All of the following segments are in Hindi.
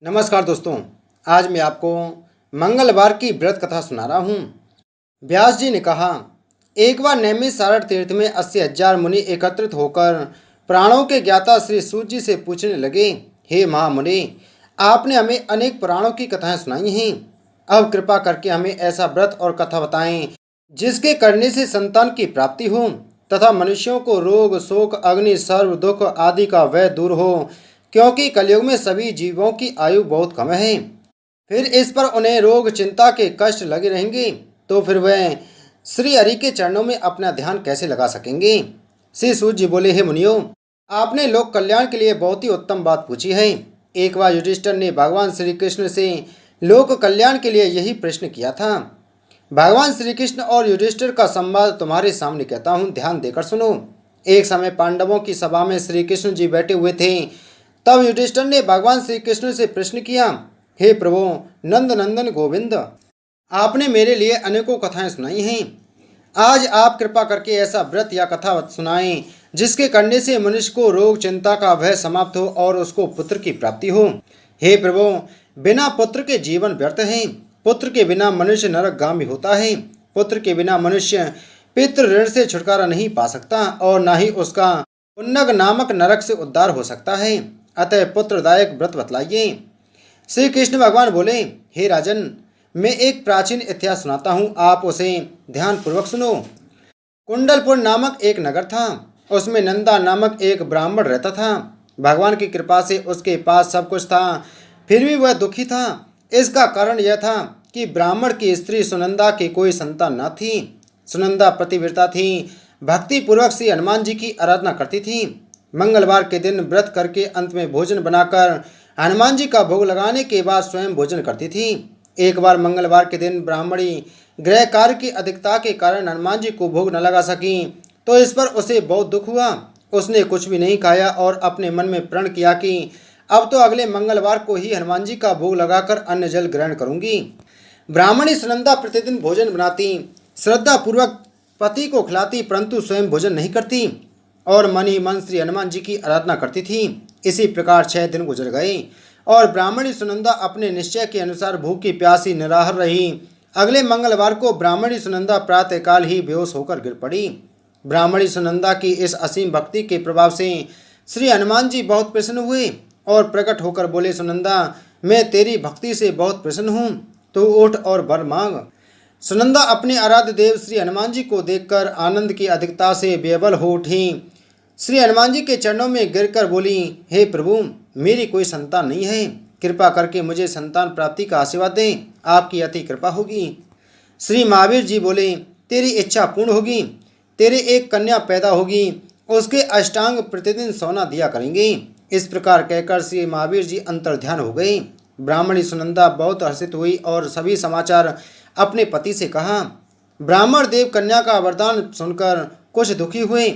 नमस्कार दोस्तों। आज मैं आपको मंगलवार की व्रत कथा सुना रहा हूँ। व्यास जी ने कहा, एक बार नैमिष सारण तीर्थ में 80,000 मुनि एकत्रित होकर प्राणों के ज्ञाता श्री सूत जी से पूछने लगे, हे महामुनि, आपने हमें अनेक पुराणों की कथाएं सुनाई हैं। अब कृपा करके हमें ऐसा व्रत और कथा बताएं जिसके करने से संतान की प्राप्ति हो तथा मनुष्यों को रोग शोक अग्नि सर्व दुख आदि का भय दूर हो, क्योंकि कलयुग में सभी जीवों की आयु बहुत कम है। फिर इस पर उन्हें रोग चिंता के कष्ट लगे रहेंगे तो फिर वह श्री हरि के चरणों में अपना ध्यान कैसे लगा सकेंगे। श्री सूत जी बोले, हे मुनियो, आपने लोक कल्याण के लिए बहुत ही उत्तम बात पूछी है। एक बार युधिष्ठिर ने भगवान श्री कृष्ण से लोक कल्याण के लिए यही प्रश्न किया था। भगवान श्री कृष्ण और युधिष्ठिर का संवाद तुम्हारे सामने कहता हूँ, ध्यान देकर सुनो। एक समय पांडवों की सभा में श्री कृष्ण जी बैठे हुए थे। तब युधिष्ठिर ने भगवान श्री कृष्ण से प्रश्न किया, हे प्रभु नंद नंदन गोविंद, आपने मेरे लिए अनेकों कथाएं सुनाई हैं। आज आप कृपा करके ऐसा व्रत या कथा सुनाएं जिसके करने से मनुष्य को रोग चिंता का भय समाप्त हो और उसको पुत्र की प्राप्ति हो। हे प्रभु, बिना पुत्र के जीवन व्यर्थ है। पुत्र के बिना मनुष्य नरकगामी होता है। पुत्र के बिना मनुष्य पितृ ऋण से छुटकारा नहीं पा सकता और न ही उसका उन्नग नामक नरक से उद्धार हो सकता है। अतः पुत्रदायक व्रत बतलाइए। श्री कृष्ण भगवान बोले, हे राजन, मैं एक प्राचीन इतिहास सुनाता हूँ, आप उसे ध्यान पूर्वक सुनो। कुंडलपुर नामक एक नगर था। उसमें नंदा नामक एक ब्राह्मण रहता था। भगवान की कृपा से उसके पास सब कुछ था, फिर भी वह दुखी था। इसका कारण यह था कि ब्राह्मण की स्त्री सुनंदा की कोई संतान न थी। सुनंदा पतिव्रता थी, भक्ति पूर्वक श्री हनुमान जी की आराधना करती थी। मंगलवार के दिन व्रत करके अंत में भोजन बनाकर हनुमान जी का भोग लगाने के बाद स्वयं भोजन करती थी। एक बार मंगलवार के दिन ब्राह्मणी गृह कार्य की अधिकता के कारण हनुमान जी को भोग न लगा सकी, तो इस पर उसे बहुत दुख हुआ। उसने कुछ भी नहीं खाया और अपने मन में प्रण किया कि अब तो अगले मंगलवार को ही हनुमान जी का भोग लगाकर अन्न जल ग्रहण करूंगी। ब्राह्मणी सुनंदा प्रतिदिन भोजन बनाती, श्रद्धा पूर्वक पति को खिलाती, परंतु स्वयं भोजन नहीं करती और मन ही मन श्री हनुमान जी की आराधना करती थी। इसी प्रकार 6 दिन गुजर गए और ब्राह्मणी सुनंदा अपने निश्चय के अनुसार भूखी प्यासी निराहार रही। अगले मंगलवार को ब्राह्मणी सुनंदा प्रातःकाल ही बेहोश होकर गिर पड़ी। ब्राह्मणी सुनंदा की इस असीम भक्ति के प्रभाव से श्री हनुमान जी बहुत प्रसन्न हुए और प्रकट होकर बोले, सुनंदा, मैं तेरी भक्ति से बहुत प्रसन्न हूँ, तो उठ और वर मांग। सुनंदा अपने आराध्य देव श्री हनुमान जी को देखकर आनंद की अधिकता से बेबल हो उठी। श्री हनुमान जी के चरणों में गिरकर बोली, हे प्रभु, मेरी कोई संतान नहीं है, कृपा करके मुझे संतान प्राप्ति का आशीर्वाद दें, आपकी अति कृपा होगी। श्री महावीर जी बोले, तेरी इच्छा पूर्ण होगी, तेरे एक कन्या पैदा होगी, उसके अष्टांग प्रतिदिन सोना दिया करेंगे। इस प्रकार कहकर श्री महावीर जी अंतर्ध्यान हो गए। ब्राह्मणी सुनंदा बहुत हर्षित हुई और सभी समाचार अपने पति से कहा। ब्राह्मण देव कन्या का वरदान सुनकर कुछ दुखी हुए,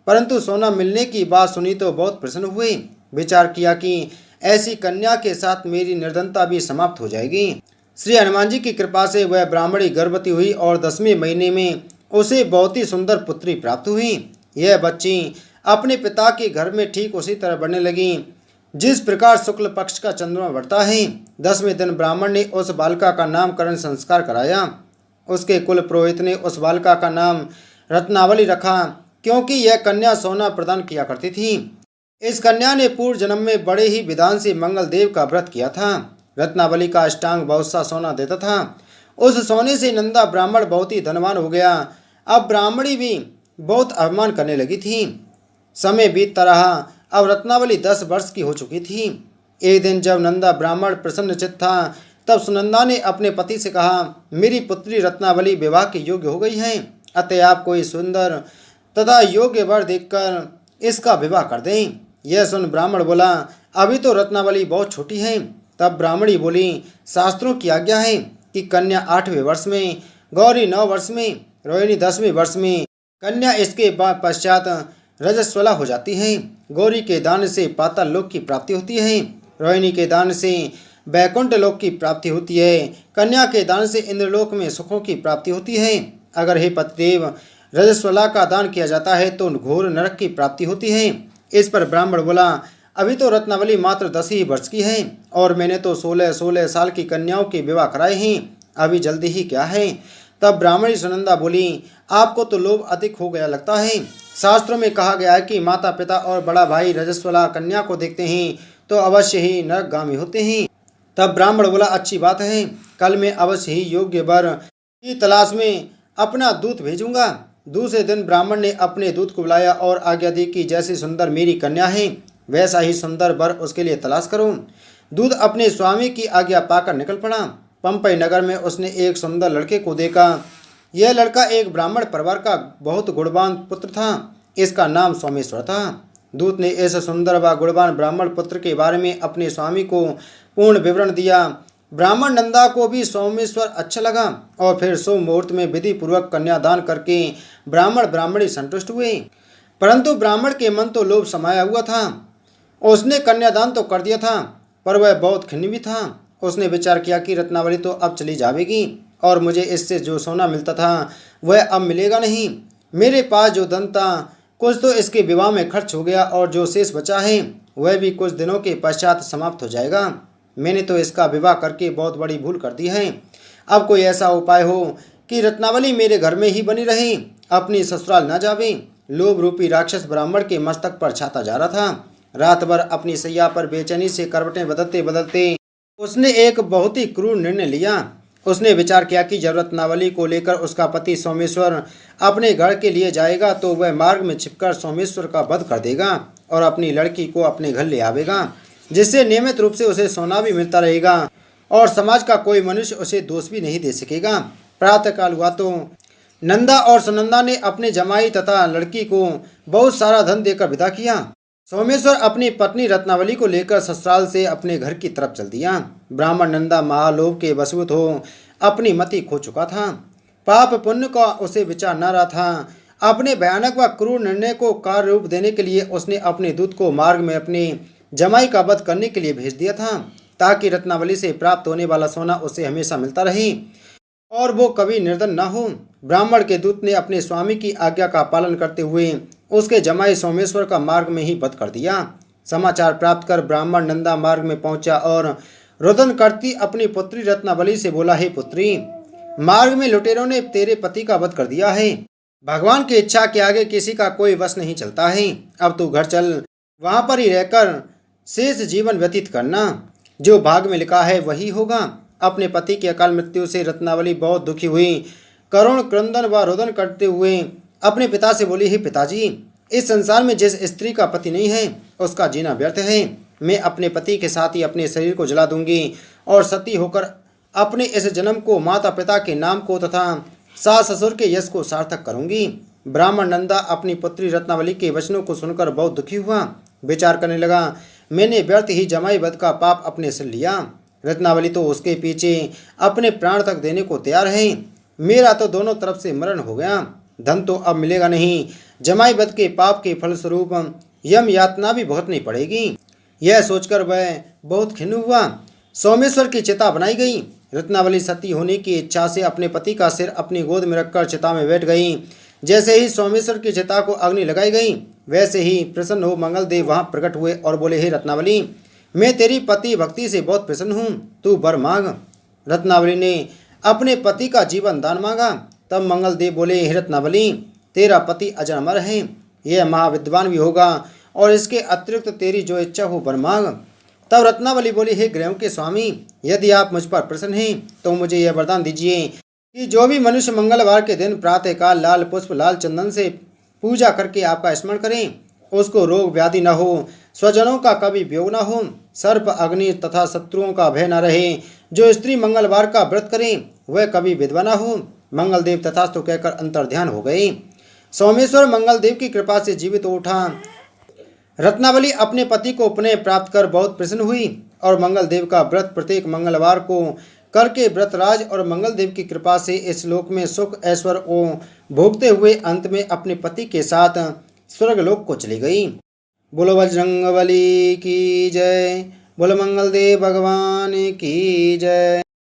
परंतु सोना मिलने की बात सुनी तो बहुत प्रसन्न हुए। विचार किया कि ऐसी कन्या के साथ मेरी निर्धनता भी समाप्त हो जाएगी। श्री हनुमान जी की कृपा से वह ब्राह्मणी गर्भवती हुई और 10वें महीने में उसे बहुत ही सुंदर पुत्री प्राप्त हुई। यह बच्ची अपने पिता के घर में ठीक उसी तरह बढ़ने लगी जिस प्रकार शुक्ल पक्ष का चंद्रमा बढ़ता है। 10वें दिन ब्राह्मण ने उस बालिका का नामकरण संस्कार कराया। उसके कुल पुरोहित ने उस बालिका का नाम रत्नावली रखा, क्योंकि यह कन्या सोना प्रदान किया करती थी। इस कन्या ने पूर्व जन्म में बड़े ही विधान से मंगल देव का व्रत किया था। रत्नावली का अष्टांग बहुत सा सोना देता था। उस सोने से नंदा ब्राह्मण बहुत ही धनवान हो गया। अब ब्राह्मणी भी बहुत अभिमान करने लगी थी। समय बीतता रहा। अब रत्नावली 10 वर्ष की हो चुकी थी। एक दिन जब नंदा ब्राह्मण प्रसन्नचित्त था, तब सुनंदा ने अपने पति से कहा, मेरी पुत्री रत्नावली विवाह के योग्य हो गई है, अतः आप कोई सुंदर तथा योग्य वर देखकर इसका विवाह कर दें। यह सुन ब्राह्मण बोला, अभी तो रत्नावली बहुत छोटी है। तब ब्राह्मणी बोली, शास्त्रों की आज्ञा है कि कन्या 8वें वर्ष में, गौरी 9 वर्ष में, रोहिणी 10वें वर्ष में, कन्या इसके बाद पश्चात रजस्वला हो जाती है। गौरी के दान से पाताल लोक की प्राप्ति होती है, रोहिणी के दान से वैकुंठ लोक की प्राप्ति होती है, कन्या के दान से इंद्रलोक में सुखों की प्राप्ति होती है। अगर हे पतिदेव रजस्वला का दान किया जाता है तो घोर नरक की प्राप्ति होती है। इस पर ब्राह्मण बोला, अभी तो रत्नावली मात्र 10 ही वर्ष की है और मैंने तो 16-16 साल की कन्याओं के विवाह कराए हैं, अभी जल्दी ही क्या है। तब ब्राह्मणी सुनंदा बोली, आपको तो लोभ अधिक हो गया लगता है। शास्त्रों में कहा गया है कि माता पिता और बड़ा भाई रजस्वला कन्या को देखते हैं तो अवश्य ही नरकगामी होते हैं। तब ब्राह्मण बोला, अच्छी बात है, कल मैं अवश्य ही योग्य वर की तलाश में अपना दूत भेजूंगा। दूसरे दिन ब्राह्मण ने अपने दूत को बुलाया और आज्ञा दी कि जैसी सुंदर मेरी कन्या है वैसा ही सुंदर वर उसके लिए तलाश करो। दूत अपने स्वामी की आज्ञा पाकर निकल पड़ा। पंपई नगर में उसने एक सुंदर लड़के को देखा। यह लड़का एक ब्राह्मण परिवार का बहुत गुणवान पुत्र था। इसका नाम सोमेश्वर था। दूत ने इस सुंदर व गुणवान ब्राह्मण पुत्र के बारे में अपने स्वामी को पूर्ण विवरण दिया। ब्राह्मण नंदा को भी सोमेश्वर अच्छा लगा और फिर शुभ मुहूर्त में विधि पूर्वक कन्यादान करके ब्राह्मण ब्राह्मणी संतुष्ट हुए। परंतु ब्राह्मण के मन तो लोभ समाया हुआ था। उसने कन्यादान तो कर दिया था पर वह बहुत खिन्न भी था। उसने विचार किया कि रत्नावली तो अब चली जाएगी और मुझे इससे जो सोना मिलता था वह अब मिलेगा नहीं। मेरे पास जो धन था कुछ तो इसके विवाह में खर्च हो गया और जो शेष बचा है वह भी कुछ दिनों के पश्चात समाप्त हो जाएगा। मैंने तो इसका विवाह करके बहुत बड़ी भूल कर दी है। अब कोई ऐसा उपाय हो कि रत्नावली मेरे घर में ही बनी रहे, अपनी ससुराल न जावे। लोभ रूपी राक्षस ब्राह्मण के मस्तक पर छाता जा रहा था। रात भर अपनी सैया पर बेचैनी से करवटें बदलते बदलते उसने एक बहुत ही क्रूर निर्णय लिया। उसने विचार किया कि जब रत्नावली को लेकर उसका पति सोमेश्वर अपने घर के लिए जाएगा तो वह मार्ग में छिपकर सोमेश्वर का वध कर देगा और अपनी लड़की को अपने घर ले आवेगा, जिससे नियमित रूप से उसे सोना भी मिलता रहेगा और समाज का कोई मनुष्य उसे दोष भी नहीं दे सकेगा। प्रातःकाल हुआ तो नंदा और सुनंदा ने अपने जमाई तथा लड़की को बहुत सारा धन देकर विदा किया। सोमेश्वर अपनी पत्नी रत्नावली को लेकर ससुराल से अपने घर की तरफ चल दिया। ब्राह्मण नंदा महालोभ के वशीभूत हो अपनी मति खो चुका था। पाप पुण्य का उसे विचार न रहा था। अपने भयानक व क्रूर निर्णय को कार्य रूप देने के लिए उसने अपने दूत को मार्ग में अपने जमाई का वध करने के लिए भेज दिया था, ताकि रत्नावली से प्राप्त होने वाला सोना उसे हमेशा मिलता रहे और वो कभी निर्धन न हो। ब्राह्मण के दूत ने अपने स्वामी की आज्ञा का पालन करते हुए उसके जमाई सोमेश्वर का मार्ग में ही वध कर दिया। समाचार प्राप्त कर ब्राह्मण नंदा मार्ग में पहुंचा और रुदन करती अपनी पुत्री रत्नावली से बोला, हे पुत्री, मार्ग में लुटेरों ने तेरे पति का वध कर दिया है। भगवान की इच्छा के आगे किसी का कोई वश नहीं चलता है। अब तू घर चल, वहां पर ही रहकर शेष जीवन व्यतीत करना। जो भाग में लिखा है वही होगा। अपने पति की अकाल मृत्यु से रत्नावली बहुत दुखी हुई। करुण क्रंदन व रुदन करते हुए अपने पिता से बोली, हे पिताजी, इस संसार में जिस स्त्री का पति नहीं है उसका जीना व्यर्थ है। मैं अपने पति के साथ ही अपने शरीर को जला दूंगी और सती होकर अपने इस जन्म को माता पिता के नाम को तथा सास ससुर के यश को सार्थक करूंगी। ब्राह्मण नंदा अपनी पुत्री रत्नावली के वचनों को सुनकर बहुत दुखी हुआ। विचार करने लगा, मैंने व्यर्थ ही जमाई वध का पाप अपने सिर लिया। रत्नावली तो उसके पीछे अपने प्राण तक देने को तैयार है। मेरा तो दोनों तरफ से मरण हो गया। धन तो अब मिलेगा नहीं। जमाई वध के पाप के फलस्वरूप यम यातना भी भुगतनी पड़ेगी। यह सोचकर वह बहुत खिन्न हुआ। सोमेश्वर की चिता बनाई गई। रत्नावली सती होने की इच्छा से अपने पति का सिर अपनी गोद में रखकर चिता में बैठ गई। जैसे ही सोमेश्वर की चिता को अग्नि लगाई गई वैसे ही प्रसन्न हो मंगलदेव वहां प्रकट हुए और बोले, हे रत्नावली, मैं तेरी पति भक्ति से बहुत प्रसन्न हूँ, तू वर मांग। रत्नावली ने अपने पति का जीवन दान मांगा। तब मंगलदेव बोले, हे रत्नावली, तेरा पति अजर अमर है, यह महाविद्वान भी होगा और इसके अतिरिक्त तेरी जो इच्छा हो वर मांग। तब रत्नावली बोली, हे ग्रहों के स्वामी, यदि आप मुझ पर प्रसन्न हैं तो मुझे यह वरदान दीजिए कि जो भी मनुष्य मंगलवार के दिन प्रातःकाल लाल पुष्प लाल चंदन से पूजा करके आपका स्मरण करें, उसको रोग व्याधि न हो, स्वजनों का कभी वियोग न हो, सर्प अग्नि तथा शत्रुओं का भय न रहे। जो स्त्री मंगलवार का व्रत करे वह कभी विधवा न हो। मंगलदेव तथास्तु कहकर अंतर्ध्यान हो गए। सोमेश्वर मंगलदेव की कृपा से जीवित उठा। रत्नावली अपने पति को पुनः प्राप्त कर बहुत प्रसन्न हुई और मंगलदेव का व्रत प्रत्येक मंगलवार को करके व्रतराज और मंगलदेव की कृपा से इस लोक में सुख ऐश्वर्य को भोगते हुए अंत में अपने पति के साथ स्वर्गलोक को चली गई। बोलो बजरंगबली की जय। बोलो मंगलदेव भगवान की जय।